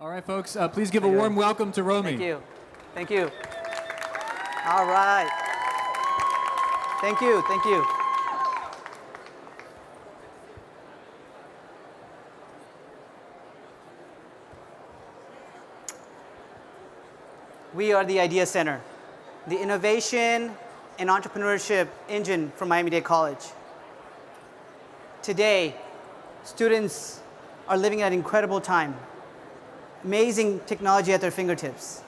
All right, folks, please give a warm welcome to Romi. Thank you. Thank you. All right. Thank you. Thank you. We are the Idea Center, the innovation and entrepreneurship engine from Miami Dade College. Today, students are living at an incredible time. Amazing technology at their fingertips.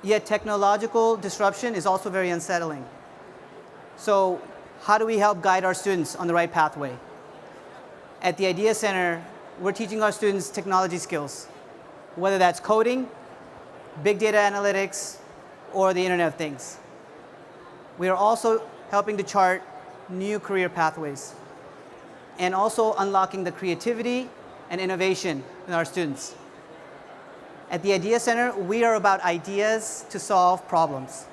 Yet technological disruption is also very unsettling. So how do we help guide our students on the right pathway? At the Idea Center, we're teaching our students technology skills, whether that's coding, big data analytics, or the Internet of Things. We are also helping to chart new career pathways and also unlocking the creativity and innovation in our students. At the Idea Center, we are about ideas to solve problems.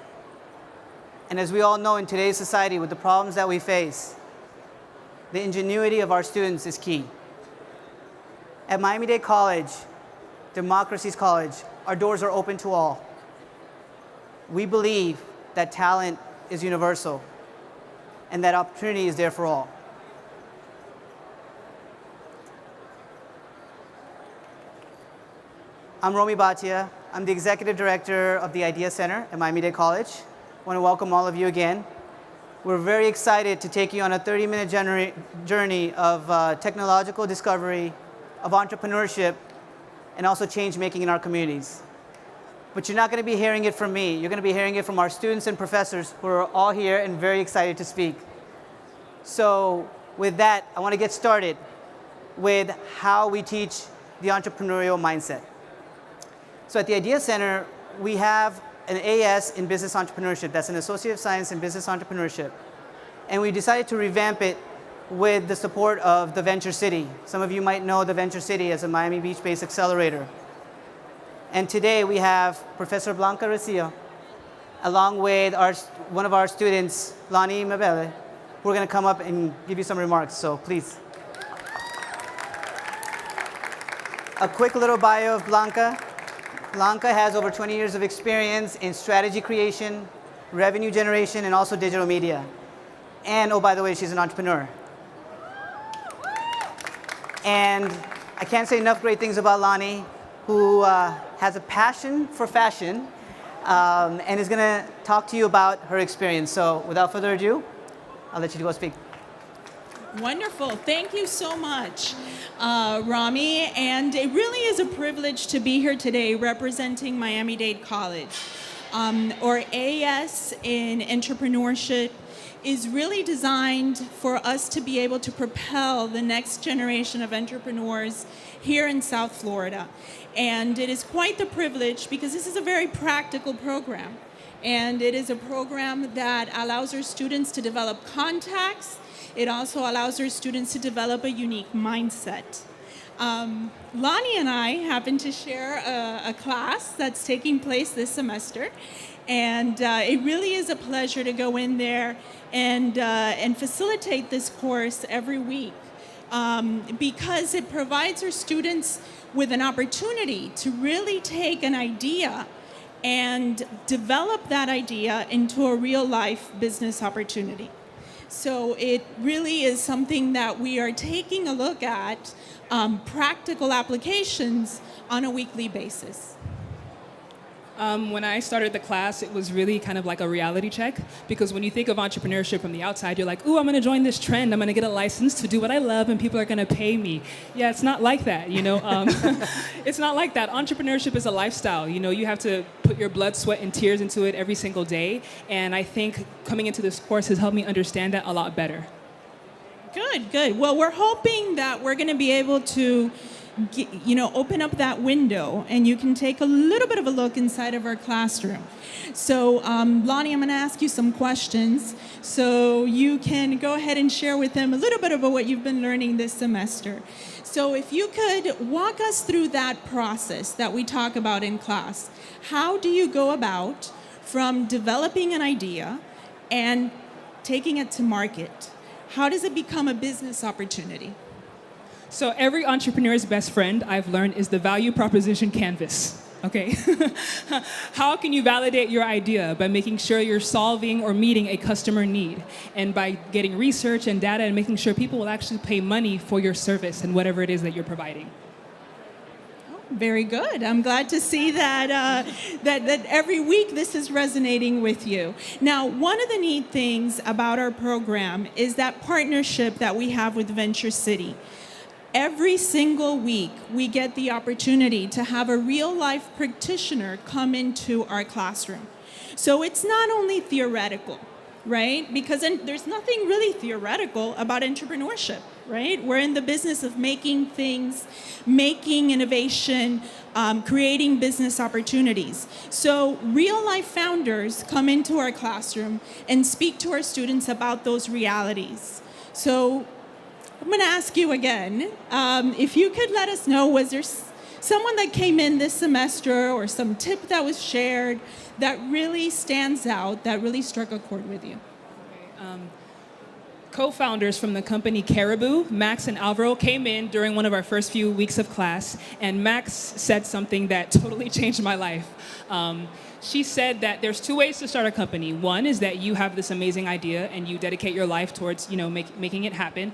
And as we all know in today's society, with the problems that we face, the ingenuity of our students is key. At Miami Dade College, Democracy's College, our doors are open to all. We believe that talent is universal and that opportunity is there for all. I'm Romi Bhatia. I'm the Executive Director of the Idea Center at Miami Dade College. I want to welcome all of you again. We're very excited to take you on a 30-minute journey of technological discovery, of entrepreneurship, and also change making in our communities. But you're not going to be hearing it from me. You're going to be hearing it from our students and professors who are all here and very excited to speak. So with that, I want to get started with how we teach the entrepreneurial mindset. So at the Idea Center, we have an AS in Business Entrepreneurship. That's an Associate of Science in Business Entrepreneurship. And we decided to revamp it with the support of the Venture City. Some of you might know the Venture City as a Miami Beach-based accelerator. And today we have Professor Blanca Recio, along with one of our students, Lani Diaz, who are going to come up and give you some remarks. So please. A quick little bio of Blanca. Blanca has over 20 years of experience in strategy creation, revenue generation, and also digital media. And, oh, by the way, she's an entrepreneur. And I can't say enough great things about Lani, who has a passion for fashion and is going to talk to you about her experience. So without further ado, I'll let you go speak. Wonderful. Thank you so much, Romi. And it really is a privilege to be here today representing Miami Dade College. Our AS in Entrepreneurship is really designed for us to be able to propel the next generation of entrepreneurs here in South Florida. And it is quite the privilege because this is a very practical program. And it is a program that allows our students to develop contacts. It also allows our students to develop a unique mindset. Lani and I happen to share a class that's taking place this semester. And it really is a pleasure to go in there and facilitate this course every week because it provides our students with an opportunity to really take an idea and develop that idea into a real-life business opportunity. So it really is something that we are taking a look at practical applications on a weekly basis. When I started the class, it was really kind of like a reality check because when you think of entrepreneurship from the outside, you're like, ooh, I'm going to join this trend. I'm going to get a license to do what I love and people are going to pay me. Yeah, it's not like that, you know. It's not like that. Entrepreneurship is a lifestyle. You know, you have to put your blood, sweat, and tears into it every single day. And I think coming into this course has helped me understand that a lot better. Good, good. Well, we're hoping that we're going to be able to open up that window and you can take a little bit of a look inside of our classroom. So, Lani, I'm going to ask you some questions so you can go ahead and share with them a little bit about what you've been learning this semester. So if you could walk us through that process that we talk about in class. How do you go about from developing an idea and taking it to market? How does it become a business opportunity? So every entrepreneur's best friend, I've learned, is the value proposition canvas. Okay. How can you validate your idea? By making sure you're solving or meeting a customer need, and by getting research and data and making sure people will actually pay money for your service and whatever it is that you're providing. Very good. I'm glad to see that, that every week this is resonating with you. Now, one of the neat things about our program is that partnership that we have with Venture City. Every single week, we get the opportunity to have a real-life practitioner come into our classroom. So it's not only theoretical, right? Because there's nothing really theoretical about entrepreneurship, right? We're in the business of making things, making innovation, creating business opportunities. So real-life founders come into our classroom and speak to our students about those realities. So I'm going to ask you again, if you could let us know, was there someone that came in this semester or some tip that was shared that really stands out, that really struck a chord with you? Co-founders from the company Caribou, Max and Alvaro, came in during one of our first few weeks of class, and Max said something that totally changed my life. She said that there's two ways to start a company. One is that you have this amazing idea and you dedicate your life towards, making it happen.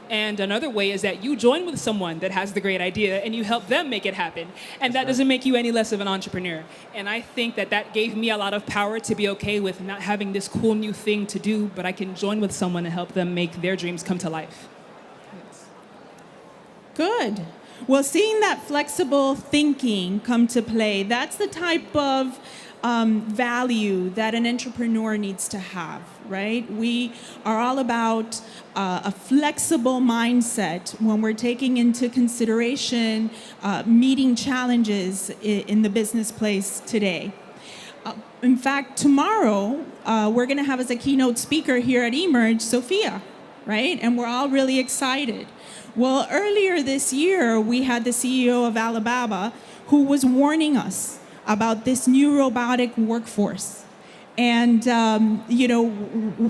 And another way is that you join with someone that has the great idea and you help them make it happen. And that doesn't make you any less of an entrepreneur. And I think that gave me a lot of power to be okay with not having this cool new thing to do, but I can join with someone and help them make their dreams come to life. Good. Well, seeing that flexible thinking come to play, that's the type of value that an entrepreneur needs to have, right? We are all about a flexible mindset when we're taking into consideration meeting challenges in the business place today. In fact, tomorrow, we're going to have as a keynote speaker here at Emerge, Sophia, right? And we're all really excited. Well, earlier this year, we had the CEO of Alibaba who was warning us about this new robotic workforce. And,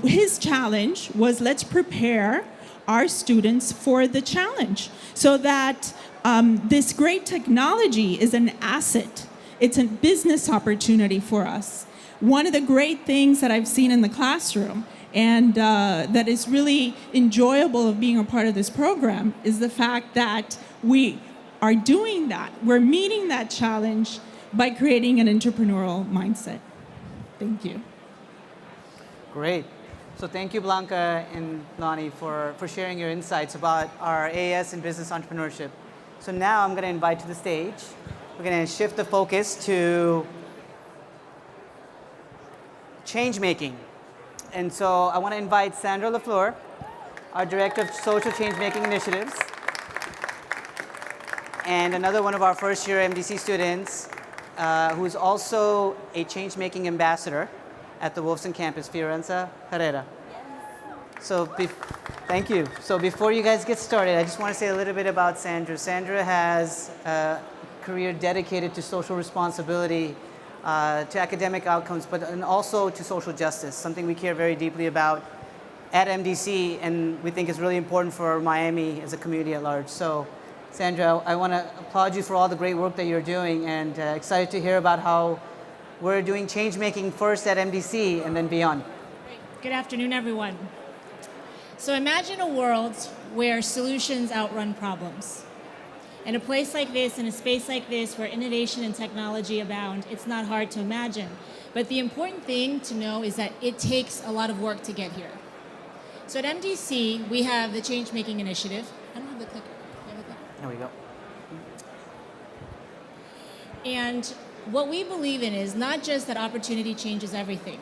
his challenge was, let's prepare our students for the challenge so that this great technology is an asset. It's a business opportunity for us. One of the great things that I've seen in the classroom and that is really enjoyable of being a part of this program is the fact that we are doing that. We're meeting that challenge by creating an entrepreneurial mindset. Thank you. Great. So thank you, Blanca and Lani, for sharing your insights about our AS and business entrepreneurship. So now I'm going to invite to the stage, we're going to shift the focus to change making. And so I want to invite Sandra LaFleur, our Director of Social Change Making Initiatives, and another one of our first year MDC students, who is also a change-making ambassador at the Wolfson campus, Fiorenza Herrera. Yes. So, thank you. So before you guys get started, I just want to say a little bit about Sandra. Sandra has a career dedicated to social responsibility, to academic outcomes, and also to social justice, something we care very deeply about at MDC, and we think is really important for Miami as a community at large. So, Sandra, I want to applaud you for all the great work that you're doing, and excited to hear about how we're doing change making first at MDC and then beyond. Good afternoon, everyone. So imagine a world where solutions outrun problems. In a place like this, in a space like this, where innovation and technology abound, it's not hard to imagine. But the important thing to know is that it takes a lot of work to get here. So at MDC, we have the Change Making Initiative. I don't have the clicker. You have the clicker? There we go. And what we believe in is not just that opportunity changes everything,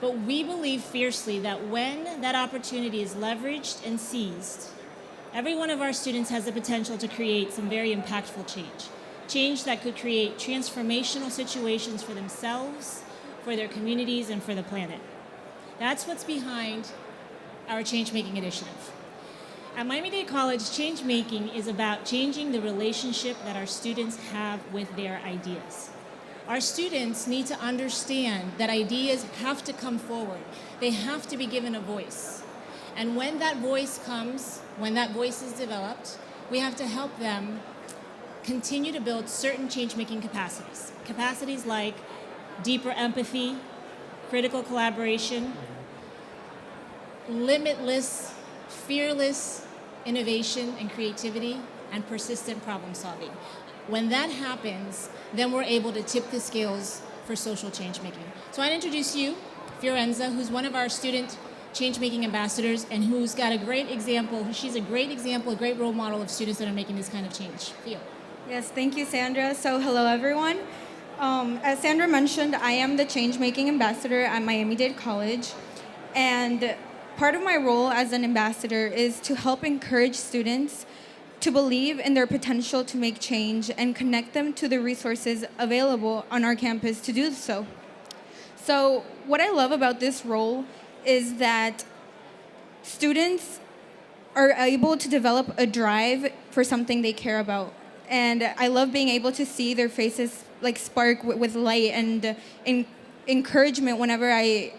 but we believe fiercely that when that opportunity is leveraged and seized, every one of our students has the potential to create some very impactful change. Change that could create transformational situations for themselves, for their communities, and for the planet. That's what's behind our Change Making Initiative. At Miami Dade College, change making is about changing the relationship that our students have with their ideas. Our students need to understand that ideas have to come forward. They have to be given a voice. And when that voice comes, when that voice is developed, we have to help them continue to build certain change-making capacities. Capacities like deeper empathy, critical collaboration, limitless, fearless innovation and creativity, and persistent problem solving. When that happens, then we're able to tip the scales for social change making. So I'd introduce you, Fiorenza, who's one of our student change-making ambassadors and who's got a great example. She's a great example, a great role model of students that are making this kind of change. Fio. Yes, thank you, Sandra. So hello, everyone. As Sandra mentioned, I am the change-making ambassador at Miami Dade College. And part of my role as an ambassador is to help encourage students to believe in their potential to make change and connect them to the resources available on our campus to do so. So what I love about this role is that students are able to develop a drive for something they care about. And I love being able to see their faces like spark with light and encouragement whenever I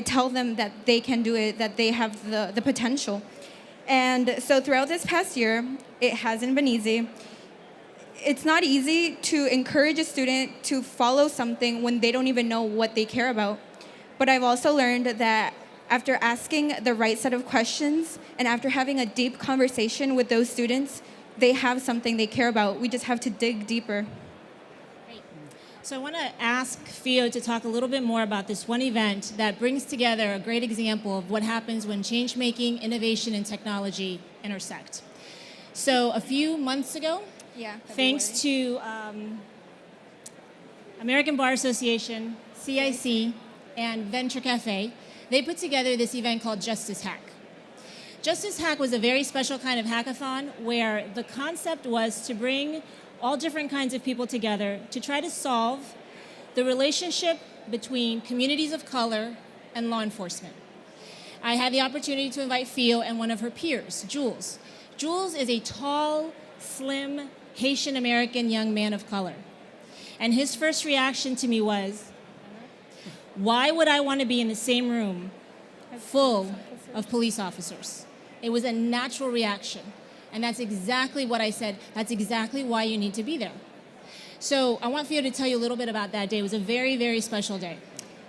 tell them that they can do it, that they have the potential. And so throughout this past year, it hasn't been easy. It's not easy to encourage a student to follow something when they don't even know what they care about. But I've also learned that after asking the right set of questions and after having a deep conversation with those students, they have something they care about. We just have to dig deeper. Great. So I want to ask Fio to talk a little bit more about this one event that brings together a great example of what happens when change-making, innovation, and technology intersect. So a few months ago, thanks to American Bar Association, CIC, and Venture Cafe, they put together this event called Justice Hack. Justice Hack was a very special kind of hackathon where the concept was to bring all different kinds of people together to try to solve the relationship between communities of color and law enforcement. I had the opportunity to invite Fio and one of her peers, Jules. Jules is a tall, slim, Haitian American young man of color. And his first reaction to me was, why would I want to be in the same room full of police officers? It was a natural reaction. And that's exactly what I said. That's exactly why you need to be there. So I want Fio to tell you a little bit about that day. It was a very, very special day.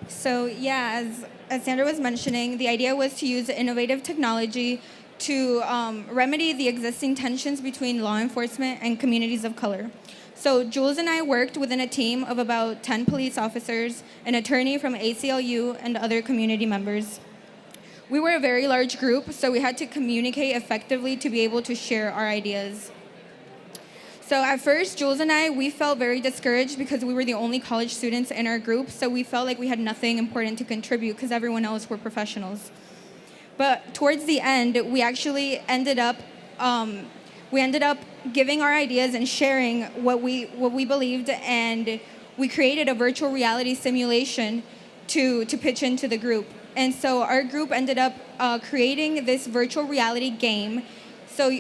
So yeah, as Sandra was mentioning, the idea was to use innovative technology to remedy the existing tensions between law enforcement and communities of color. So Jules and I worked within a team of about 10 police officers, an attorney from ACLU, and other community members. We were a very large group, so we had to communicate effectively to be able to share our ideas. So at first, Jules and I, we felt very discouraged because we were the only college students in our group, so we felt like we had nothing important to contribute because everyone else were professionals. But towards the end, we actually ended up giving our ideas and sharing what we believed, and we created a virtual reality simulation to pitch into the group. And so our group ended up creating this virtual reality game. So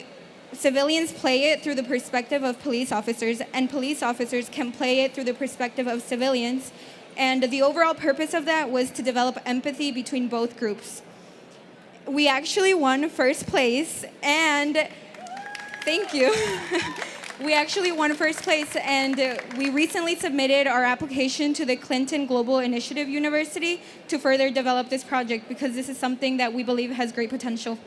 civilians play it through the perspective of police officers, and police officers can play it through the perspective of civilians. And the overall purpose of that was to develop empathy between both groups. We actually won first place, and thank you. We actually won first place, and we recently submitted our application to the Clinton Global Initiative University to further develop this project because this is something that we believe has great potential.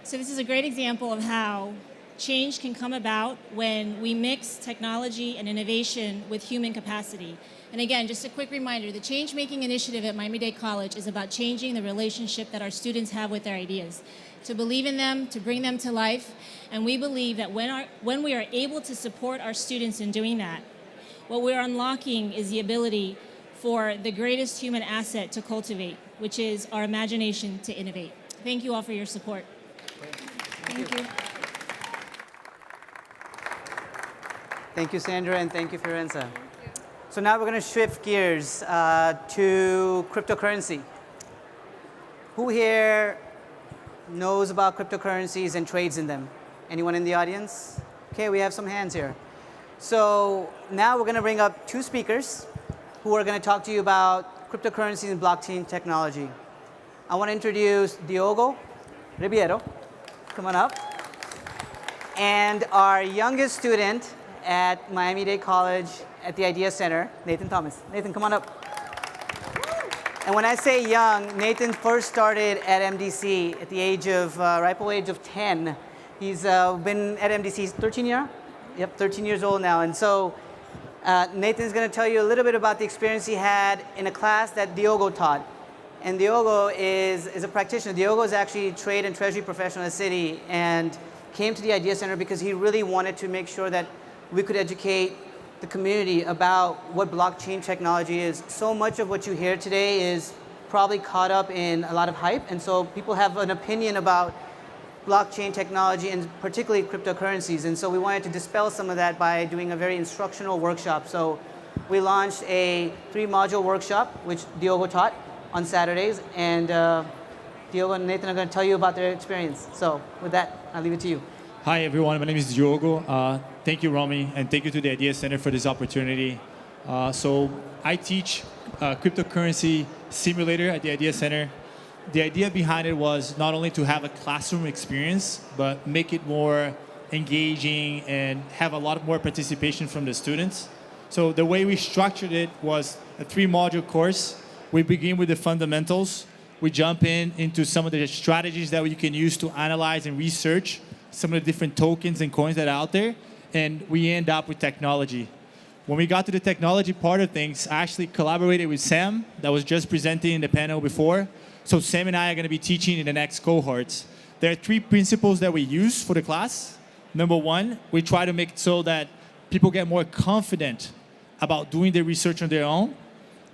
So this is a great example of how change can come about when we mix technology and innovation with human capacity. And again, just a quick reminder, the Change-Making Initiative at Miami Dade College is about changing the relationship that our students have with their ideas, to believe in them, to bring them to life. And we believe that when we are able to support our students in doing that, what we're unlocking is the ability for the greatest human asset to cultivate, which is our imagination to innovate. Thank you all for your support. Thank you. Thank you, Sandra, and thank you, Fiorenza. So now we're going to shift gears to cryptocurrency. Who here knows about cryptocurrencies and trades in them? Anyone in the audience? Okay, we have some hands here. So now we're going to bring up two speakers who are going to talk to you about cryptocurrencies and blockchain technology. I want to introduce Diogo Ribeiro. Come on up. And our youngest student at Miami Dade College at the Idea Center, Nathan Thomas. Nathan, come on up. And when I say young, Nathan first started at MDC at the age of, ripe old age of 10. He's been at MDC, he's 13 years? Yep, 13 years old now. And so Nathan's going to tell you a little bit about the experience he had in a class that Diogo taught. And Diogo is a practitioner. Diogo is actually a trade and treasury professional in the city and came to the Idea Center because he really wanted to make sure that we could educate the community about what blockchain technology is. So much of what you hear today is probably caught up in a lot of hype, and so people have an opinion about blockchain technology and particularly cryptocurrencies. And so we wanted to dispel some of that by doing a very instructional workshop. So we launched a 3-module workshop, which Diogo taught on Saturdays, and Diogo and Nathan are going to tell you about their experience. So with that, I'll leave it to you. Hi everyone, my name is Diogo. Thank you, Romi, and thank you to the Idea Center for this opportunity. So I teach cryptocurrency simulator at the Idea Center. The idea behind it was not only to have a classroom experience, but make it more engaging and have a lot more participation from the students. So the way we structured it was a 3-module course. We begin with the fundamentals. We jump into some of the strategies that you can use to analyze and research some of the different tokens and coins that are out there, and we end up with technology. When we got to the technology part of things, I actually collaborated with Sam, that was just presenting in the panel before. So Sam and I are going to be teaching in the next cohorts. There are 3 principles that we use for the class. Number 1, we try to make it so that people get more confident about doing the research on their own.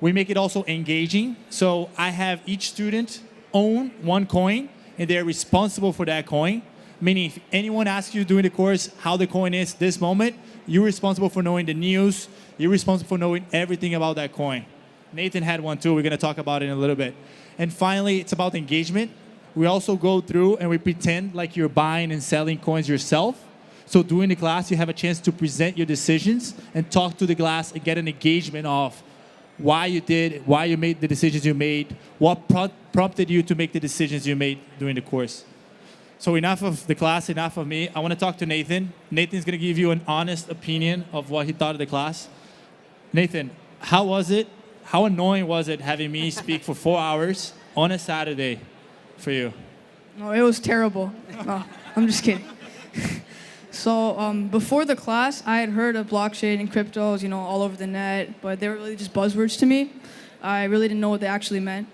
We make it also engaging. So I have each student own 1 coin, and they're responsible for that coin. Meaning, if anyone asks you during the course how the coin is this moment, you're responsible for knowing the news. You're responsible for knowing everything about that coin. Nathan had one too. We're going to talk about it in a little bit. And finally, it's about engagement. We also go through and we pretend like you're buying and selling coins yourself. So during the class, you have a chance to present your decisions and talk to the class and get an engagement of why you did, why you made the decisions you made, what prompted you to make the decisions you made during the course. So enough of the class, enough of me. I want to talk to Nathan. Nathan's going to give you an honest opinion of what he thought of the class. Nathan, how was it? How annoying was it having me speak for 4 hours on a Saturday for you? No, it was terrible. No, I'm just kidding. So before the class, I had heard of blockchain and cryptos, all over the net, but they were really just buzzwords to me. I really didn't know what they actually meant.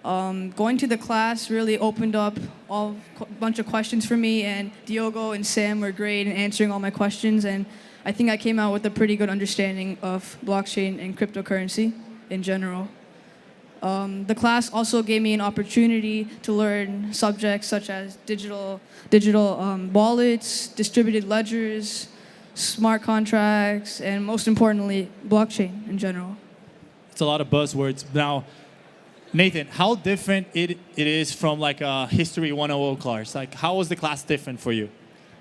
Going to the class really opened up a bunch of questions for me, and Diogo and Sam were great in answering all my questions, and I think I came out with a pretty good understanding of blockchain and cryptocurrency in general. The class also gave me an opportunity to learn subjects such as digital wallets, distributed ledgers, smart contracts, and most importantly, blockchain in general. It's a lot of buzzwords. Now, Nathan, how different it is from like a History 101 class? Like, how was the class different for you?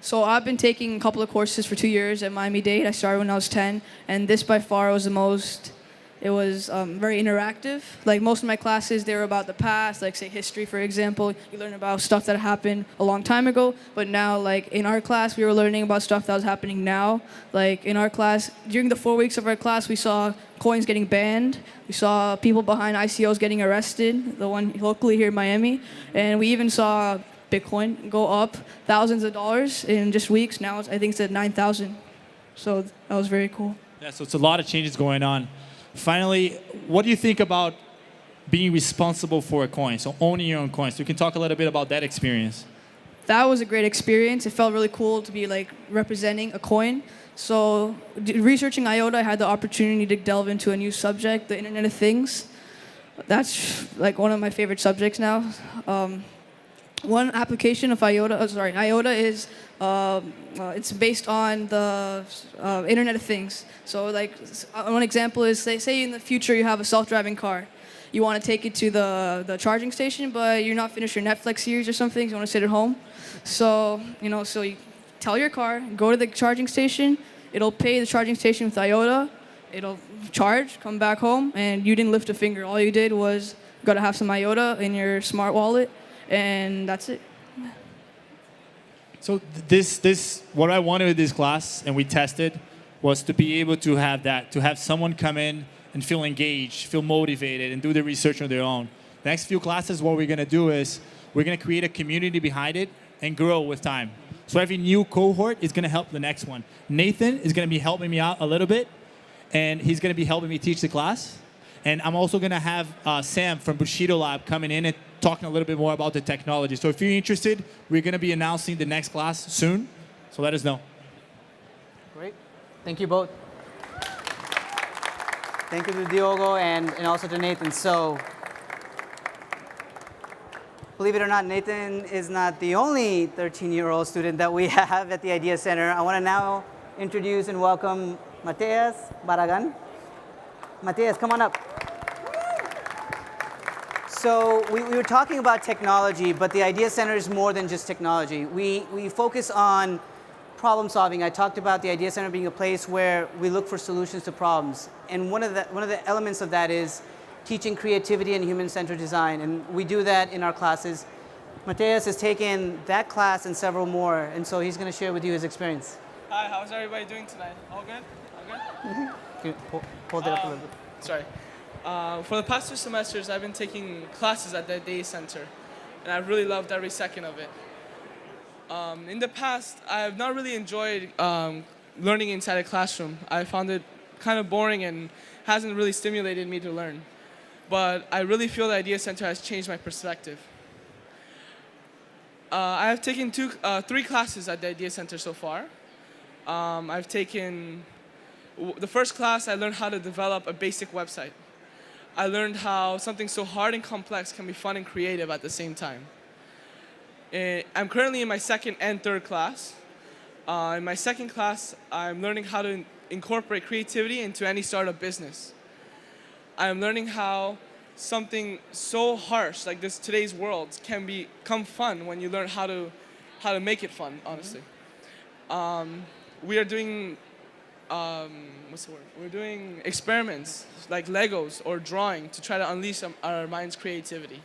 So I've been taking a couple of courses for 2 years at Miami Dade. I started when I was 10, and this by far was the most. It was very interactive. Like most of my classes, they were about the past, like say history, for example. You learn about stuff that happened a long time ago. But now, like in our class, we were learning about stuff that was happening now. Like in our class, during the 4 weeks of our class, we saw coins getting banned. We saw people behind ICOs getting arrested, the one locally here in Miami. And we even saw Bitcoin go up thousands of dollars in just weeks. Now I think it's at 9,000. So that was very cool. Yeah, so it's a lot of changes going on. Finally, what do you think about being responsible for a coin, so owning your own coins? So you can talk a little bit about that experience. That was a great experience. It felt really cool to be like representing a coin. So researching IOTA, I had the opportunity to delve into a new subject, the Internet of Things. That's like one of my favorite subjects now. One application of IOTA is it's based on the Internet of Things. So like one example is say in the future you have a self-driving car. You want to take it to the charging station, but you're not finished your Netflix series or something. You want to sit at home. So so you tell your car, go to the charging station. It'll pay the charging station with IOTA. It'll charge, come back home, and you didn't lift a finger. All you did was got to have some IOTA in your smart wallet. And that's it. So what I wanted with this class, and we tested, was to be able to have that, to have someone come in and feel engaged, feel motivated, and do the research on their own. The next few classes, what we're going to do is we're going to create a community behind it and grow with time. So every new cohort is going to help the next one. Nathan is going to be helping me out a little bit, and he's going to be helping me teach the class. And I'm also going to have Sam from Bushido Lab coming in and talking a little bit more about the technology. So if you're interested, we're going to be announcing the next class soon. So let us know. Great. Thank you both. Thank you to Diogo and also to Nathan. So, believe it or not, Nathan is not the only 13-year-old student that we have at the Idea Center. I want to now introduce and welcome Matias Barragan. Matias, come on up. So we were talking about technology, but the Idea Center is more than just technology. We focus on problem solving. I talked about the Idea Center being a place where we look for solutions to problems. And one of the elements of that is teaching creativity and human-centered design. And we do that in our classes. Matias has taken that class and several more, and so he's going to share with you his experience. Hi, how's everybody doing tonight? All good? All good? Can you hold it up a little bit. Sorry. For the past 2 semesters, I've been taking classes at the Idea Center, and I've really loved every second of it. In the past, I have not really enjoyed learning inside a classroom. I found it kind of boring and hasn't really stimulated me to learn. But I really feel the Idea Center has changed my perspective. I have taken 3 classes at the Idea Center so far. I've taken the first class. I learned how to develop a basic website. I learned how something so hard and complex can be fun and creative at the same time. I'm currently in my second and third class. In my second class, I'm learning how to incorporate creativity into any startup business. I'm learning how something so harsh like this today's world can become fun when you learn how to make it fun, honestly. We are doing We're doing experiments like Legos or drawing to try to unleash our mind's creativity.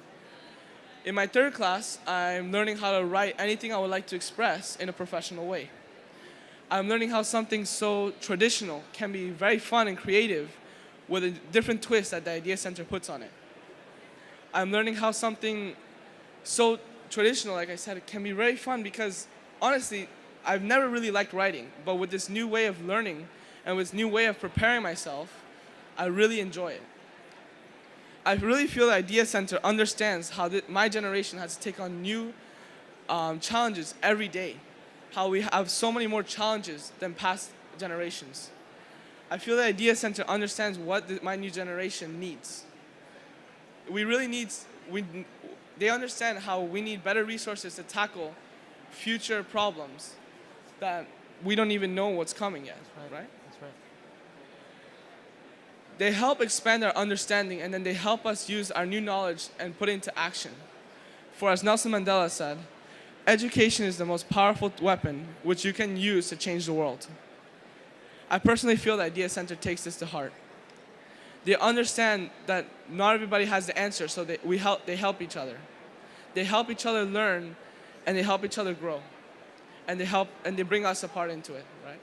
In my third class, I'm learning how to write anything I would like to express in a professional way. I'm learning how something so traditional can be very fun and creative with a different twist that the Idea Center puts on it. I'm learning how something so traditional, like I said, can be very fun because, honestly, I've never really liked writing, but with this new way of learning and with this new way of preparing myself, I really enjoy it. I really feel the Idea Center understands how my generation has to take on new challenges every day, how we have so many more challenges than past generations. I feel the Idea Center understands what my new generation needs. They understand how we need better resources to tackle future problems that we don't even know what's coming yet, right? That's right. They help expand our understanding, and then they help us use our new knowledge and put it into action. For as Nelson Mandela said, education is the most powerful weapon which you can use to change the world. I personally feel the Idea Center takes this to heart. They understand that not everybody has the answer, so they help each other. They help each other learn, and they help each other grow. And they bring us apart into it, right?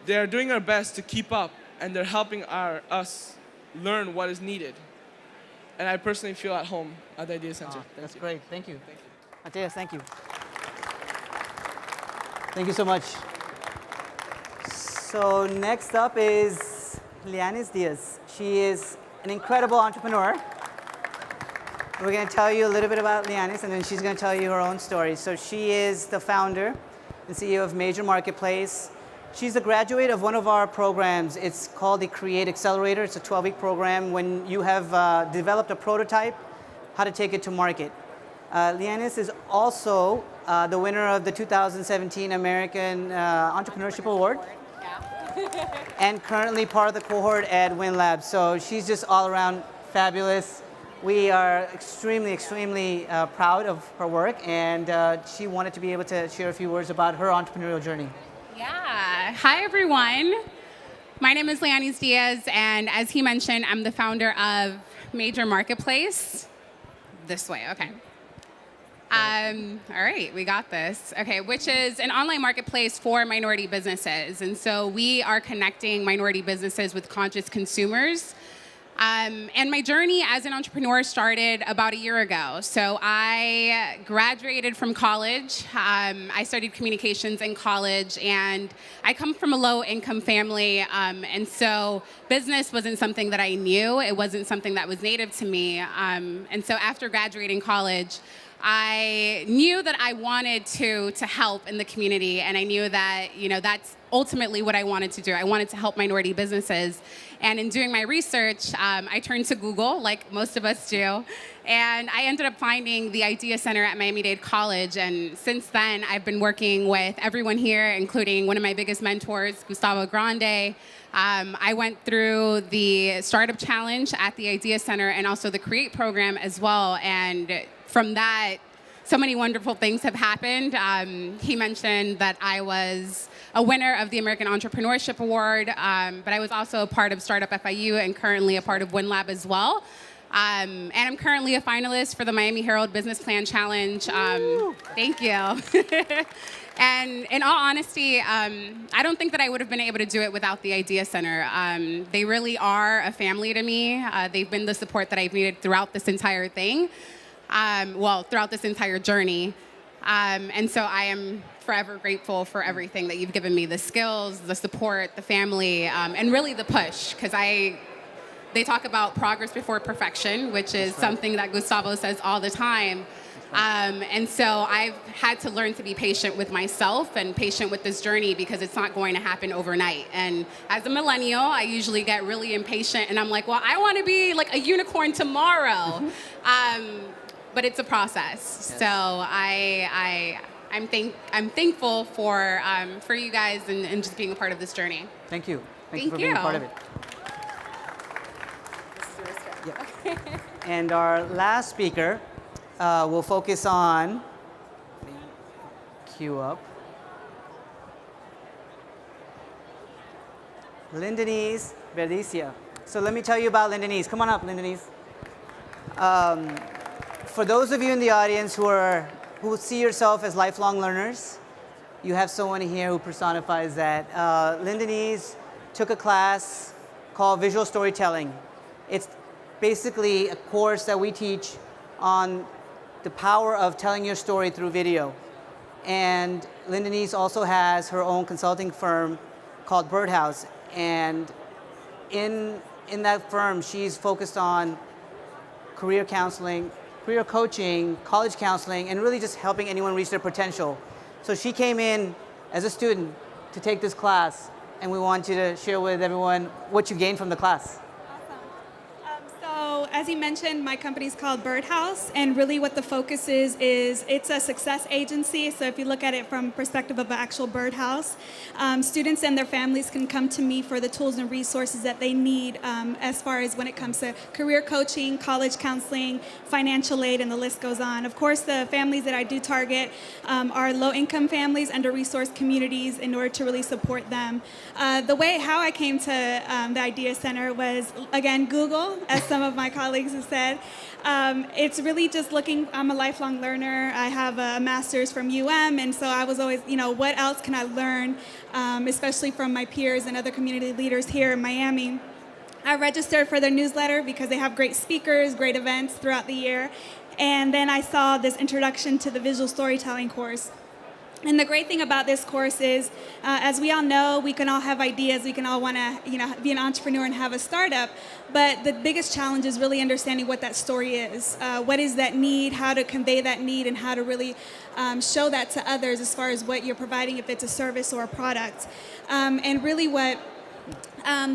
They are doing their best to keep up, and they're helping us learn what is needed. And I personally feel at home at the Idea Center. That's great. Thank you. Matias, thank you. Thank you so much. So next up is Lani Diaz. She is an incredible entrepreneur. We're going to tell you a little bit about Lani, and then she's going to tell you her own story. So she is the founder and CEO of Major Marketplace. She's a graduate of one of our programs. It's called the Create Accelerator. It's a 12-week program when you have developed a prototype, how to take it to market. Lani is also the winner of the 2017 American Entrepreneurship Award. And currently part of the cohort at WinLab. So she's just all around fabulous. We are extremely, extremely proud of her work, and she wanted to be able to share a few words about her entrepreneurial journey. Yeah. Hi, everyone. My name is Lani Diaz, and as he mentioned, I'm the founder of Major Marketplace. This way, okay. All right, we got this. Okay, which is an online marketplace for minority businesses. And so we are connecting minority businesses with conscious consumers. And my journey as an entrepreneur started about a year ago. So I graduated from college. I studied communications in college, and I come from a low-income family. And so business wasn't something that I knew. It wasn't something that was native to me. And so after graduating college, I knew that I wanted to help in the community, and I knew that, that's ultimately what I wanted to do. I wanted to help minority businesses. And in doing my research, I turned to Google, like most of us do, and I ended up finding the Idea Center at Miami Dade College. And since then, I've been working with everyone here, including one of my biggest mentors, Gustavo Grande. I went through the Startup Challenge at the Idea Center and also the Create program as well. And from that, so many wonderful things have happened. He mentioned that I was a winner of the American Entrepreneurship Award, but I was also a part of Startup FIU and currently a part of WinLab as well. And I'm currently a finalist for the Miami Herald Business Plan Challenge. Thank you. And in all honesty, I don't think that I would have been able to do it without the Idea Center. They really are a family to me. They've been the support that I've needed throughout this entire thing. Throughout this entire journey. And so I am forever grateful for everything that you've given me, the skills, the support, the family, and really the push, because they talk about progress before perfection, which is something that Gustavo says all the time. And so I've had to learn to be patient with myself and patient with this journey, because it's not going to happen overnight. And as a millennial, I usually get really impatient, and I'm like, well, I want to be like a unicorn tomorrow. But it's a process. Yes. So I'm thankful for you guys and just being a part of this journey. Thank you. Thank you for being a part of it. Yeah. And our last speaker will focus on, cue up, Lani Diaz. So let me tell you about Lani Diaz. Come on up, Lani Diaz. For those of you in the audience who see yourself as lifelong learners, you have someone here who personifies that. Lani Diaz took a class called Visual Storytelling. It's basically a course that we teach on the power of telling your story through video. And Lani Diaz also has her own consulting firm called Birdhouse. And in that firm, she's focused on career counseling, career coaching, college counseling, and really just helping anyone reach their potential. So she came in as a student to take this class, and we want you to share with everyone what you gained from the class. So as you mentioned, my company is called Birdhouse, and really what the focus is it's a success agency. So if you look at it from perspective of an actual birdhouse, students and their families can come to me for the tools and resources that they need as far as when it comes to career coaching, college counseling, financial aid, and the list goes on. Of course, the families that I do target are low-income families, under-resourced communities, in order to really support them. How I came to the Idea Center was, again, Google, as some of my colleagues have said. It's really just looking, I'm a lifelong learner. I have a master's from UM, and so I was always, what else can I learn, especially from my peers and other community leaders here in Miami. I registered for their newsletter because they have great speakers, great events throughout the year. And then I saw this introduction to the visual storytelling course. And the great thing about this course is, as we all know, we can all have ideas. We can all want to, be an entrepreneur and have a startup. But the biggest challenge is really understanding what that story is. What is that need? How to convey that need, and how to really show that to others as far as what you're providing, if it's a service or a product. And really, what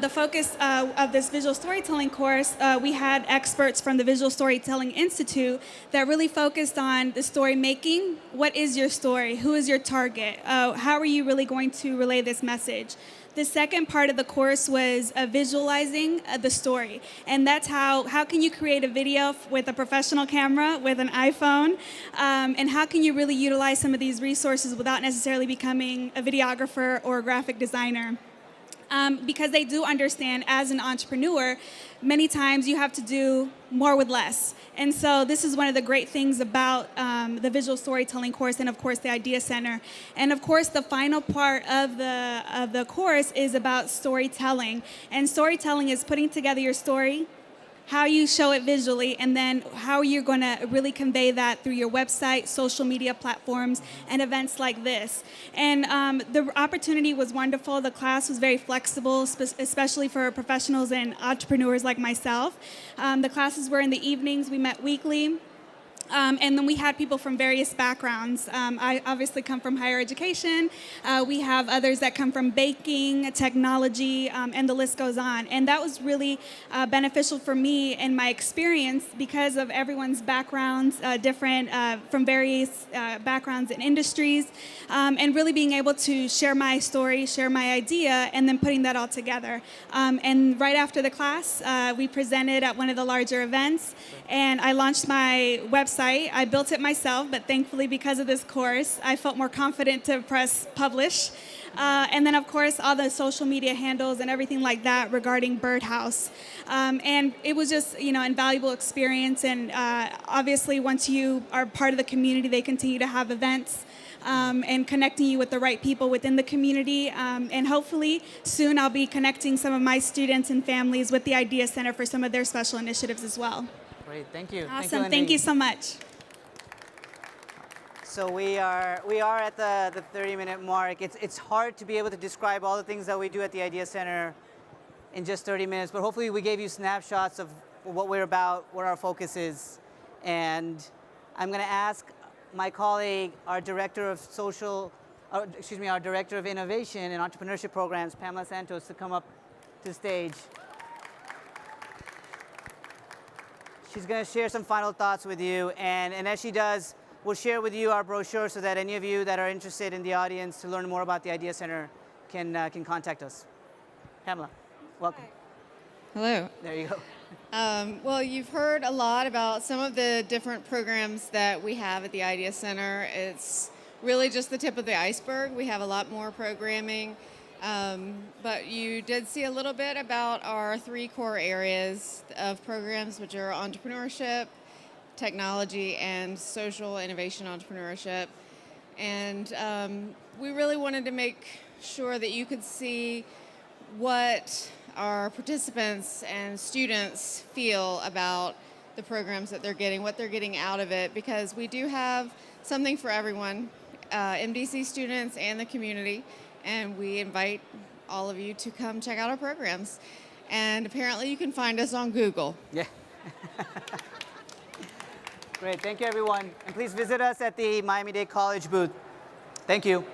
the focus of this visual storytelling course, we had experts from the Visual Storytelling Institute that really focused on the story making. What is your story? Who is your target? How are you really going to relay this message? The second part of the course was visualizing the story. And that's how can you create a video with a professional camera, with an iPhone, and how can you really utilize some of these resources without necessarily becoming a videographer or a graphic designer? because they do understand as an entrepreneur, many times you have to do more with less. And so this is one of the great things about the visual storytelling course and, of course, the Idea Center. And, of course, the final part of the course is about storytelling. And storytelling is putting together your story, how you show it visually, and then how you're going to really convey that through your website, social media platforms, and events like this. And the opportunity was wonderful. The class was very flexible, especially for professionals and entrepreneurs like myself. The classes were in the evenings. We met weekly. And then we had people from various backgrounds. I obviously come from higher education. We have others that come from baking, technology, and the list goes on. And that was really beneficial for me and my experience because of everyone's backgrounds, different from various backgrounds and industries, and really being able to share my story, share my idea, and then putting that all together. And right after the class, we presented at one of the larger events, and I launched my website. I built it myself, but thankfully because of this course, I felt more confident to press publish. And then, of course, all the social media handles and everything like that regarding Birdhouse. And it was just, invaluable experience. And obviously, once you are part of the community, they continue to have events and connecting you with the right people within the community. And hopefully, soon I'll be connecting some of my students and families with the Idea Center for some of their special initiatives as well. Great, thank you. Awesome, thank you so much. So we are at the 30-minute mark. It's hard to be able to describe all the things that we do at the Idea Center in just 30 minutes, but hopefully we gave you snapshots of what we're about, what our focus is. And I'm going to ask my colleague, our Director of our Director of Innovation and Entrepreneurship Programs, Pamela Santos, to come up to the stage. She's going to share some final thoughts with you, and as she does, we'll share with you our brochure so that any of you that are interested in the audience to learn more about the Idea Center can contact us. Pamela, welcome. Hello. There you go. Well, you've heard a lot about some of the different programs that we have at the Idea Center. It's really just the tip of the iceberg. We have a lot more programming. But you did see a little bit about our 3 core areas of programs, which are entrepreneurship, technology, and social innovation entrepreneurship. And we really wanted to make sure that you could see what our participants and students feel about the programs that they're getting, what they're getting out of it, because we do have something for everyone, MDC students and the community. And we invite all of you to come check out our programs. And apparently you can find us on Google. Yeah. Great, thank you everyone. And please visit us at the Miami Dade College booth. Thank you.